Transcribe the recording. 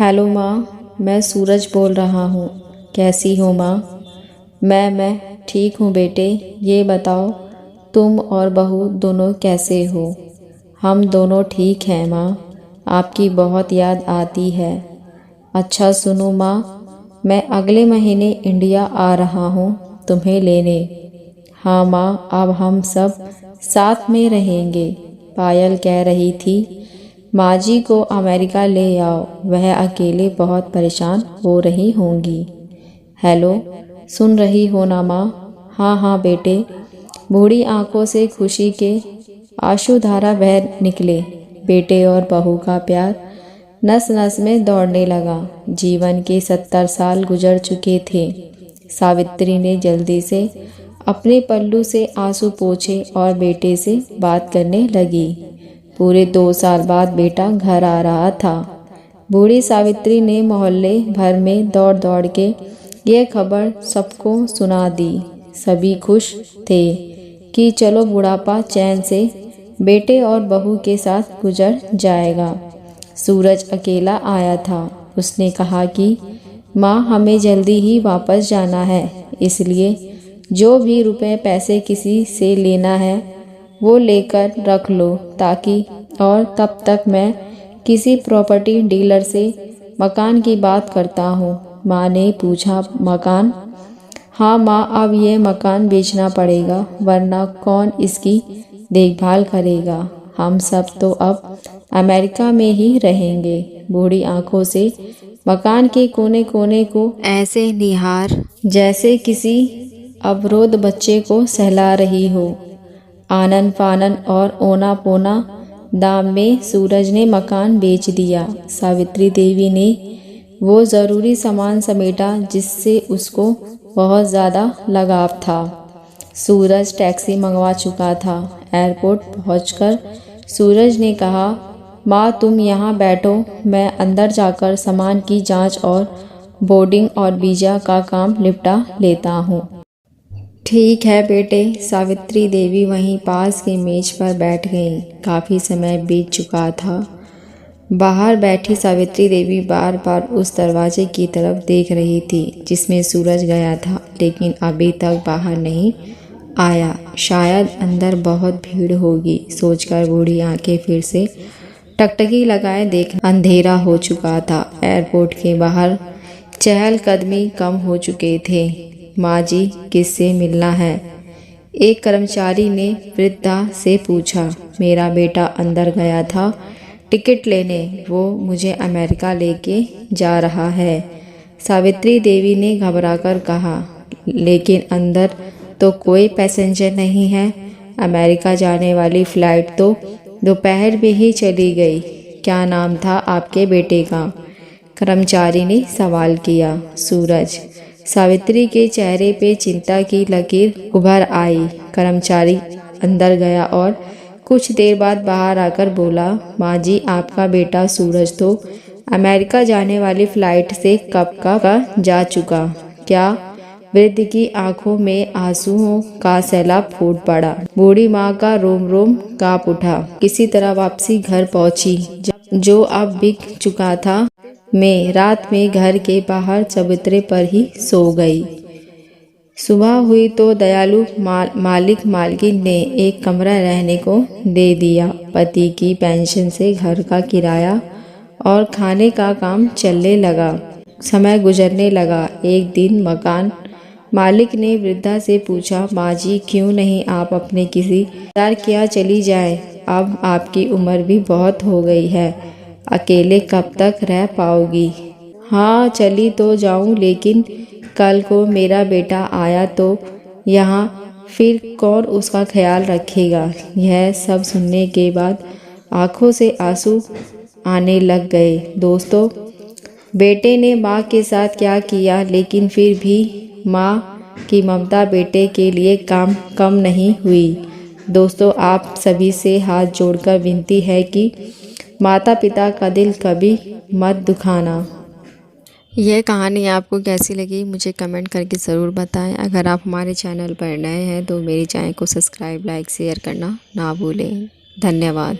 Hello माँ, मैं सूरज बोल रहा हूँ। कैसी हो माँ? मैं ठीक हूँ बेटे। ये बताओ तुम और बहू दोनों कैसे हो? हम दोनों ठीक हैं माँ। आपकी बहुत याद आती है। अच्छा सुनो माँ, मैं अगले महीने इंडिया आ रहा हूँ तुम्हें लेने। हाँ माँ, अब हम सब साथ में रहेंगे। पायल कह रही थी माँ जी को अमेरिका ले आओ, वह अकेले बहुत परेशान हो रही होंगी। हेलो, सुन रही हो ना माँ? हाँ बेटे। बूढ़ी आंखों से खुशी के आंसुधारा बह निकले। बेटे और बहू का प्यार नस नस में दौड़ने लगा। जीवन के 70 साल गुजर चुके थे। सावित्री ने जल्दी से अपने पल्लू से आंसू पोंछे और बेटे से बात करने लगी। पूरे 2 साल बाद बेटा घर आ रहा था। बूढ़ी सावित्री ने मोहल्ले भर में दौड़ दौड़ के यह खबर सबको सुना दी। सभी खुश थे कि चलो बुढ़ापा चैन से बेटे और बहू के साथ गुजर जाएगा। सूरज अकेला आया था। उसने कहा कि माँ, हमें जल्दी ही वापस जाना है, इसलिए जो भी रुपए पैसे किसी से लेना है वो लेकर रख लो, ताकि और तब तक मैं किसी प्रॉपर्टी डीलर से मकान की बात करता हूँ। माँ ने पूछा, मकान? हाँ माँ, अब ये मकान बेचना पड़ेगा, वरना कौन इसकी देखभाल करेगा। हम सब तो अब अमेरिका में ही रहेंगे। बूढ़ी आंखों से मकान के कोने कोने को ऐसे निहार जैसे किसी अवरोध बच्चे को सहला रही हो। आनन फानन और ओना पोना दाम में सूरज ने मकान बेच दिया। सावित्री देवी ने वो ज़रूरी सामान समेटा जिससे उसको बहुत ज़्यादा लगाव था। सूरज टैक्सी मंगवा चुका था। एयरपोर्ट पहुंचकर सूरज ने कहा, माँ तुम यहाँ बैठो, मैं अंदर जाकर सामान की जांच और बोर्डिंग और वीज़ा का काम निपटा लेता हूँ। ठीक है बेटे। सावित्री देवी वहीं पास की मेज पर बैठ गईं। काफ़ी समय बीत चुका था। बाहर बैठी सावित्री देवी बार बार उस दरवाजे की तरफ देख रही थी जिसमें सूरज गया था, लेकिन अभी तक बाहर नहीं आया। शायद अंदर बहुत भीड़ होगी, सोचकर बूढ़ी आंखें फिर से टकटकी लगाए देख। अंधेरा हो चुका था। एयरपोर्ट के बाहर चहलकदमी कम हो चुके थे। माँ जी, किससे मिलना है? एक कर्मचारी ने वृद्धा से पूछा। मेरा बेटा अंदर गया था टिकट लेने, वो मुझे अमेरिका लेके जा रहा है। सावित्री देवी ने घबराकर कहा, लेकिन अंदर तो कोई पैसेंजर नहीं है। अमेरिका जाने वाली फ़्लाइट तो दोपहर में ही चली गई। क्या नाम था आपके बेटे का? कर्मचारी ने सवाल किया। सूरज। सावित्री के चेहरे पे चिंता की लकीर उभर आई। कर्मचारी अंदर गया और कुछ देर बाद बाहर आकर बोला, माँ जी, आपका बेटा सूरज तो अमेरिका जाने वाली फ़्लाइट से कब का जा चुका। क्या? वृद्ध की आंखों में आंसुओं का सैलाब फूट पड़ा। बूढ़ी माँ का रोम रोम कांप उठा। किसी तरह वापसी घर पहुंची, जो अब बिक चुका था। मैं रात में घर के बाहर चबूतरे पर ही सो गई। सुबह हुई तो दयालु मालिक मालकिन ने एक कमरा रहने को दे दिया। पति की पेंशन से घर का किराया और खाने का काम चलने लगा। समय गुजरने लगा। एक दिन मकान मालिक ने वृद्धा से पूछा, माँ जी, क्यों नहीं आप अपने किसी रिश्तेदार के यहाँ चली जाए? अब आपकी उम्र भी बहुत हो गई है, अकेले कब तक रह पाओगी? हाँ, चली तो जाऊँ, लेकिन कल को मेरा बेटा आया तो यहाँ फिर कौन उसका ख्याल रखेगा? यह सब सुनने के बाद आंखों से आंसू आने लग गए। दोस्तों, बेटे ने माँ के साथ क्या किया, लेकिन फिर भी माँ की ममता बेटे के लिए कम नहीं हुई। दोस्तों, आप सभी से हाथ जोड़कर विनती है कि माता पिता का दिल कभी मत दुखाना। यह कहानी आपको कैसी लगी मुझे कमेंट करके ज़रूर बताएं। अगर आप हमारे चैनल पर नए हैं तो मेरे चैनल को सब्सक्राइब, लाइक, शेयर करना ना भूलें। धन्यवाद।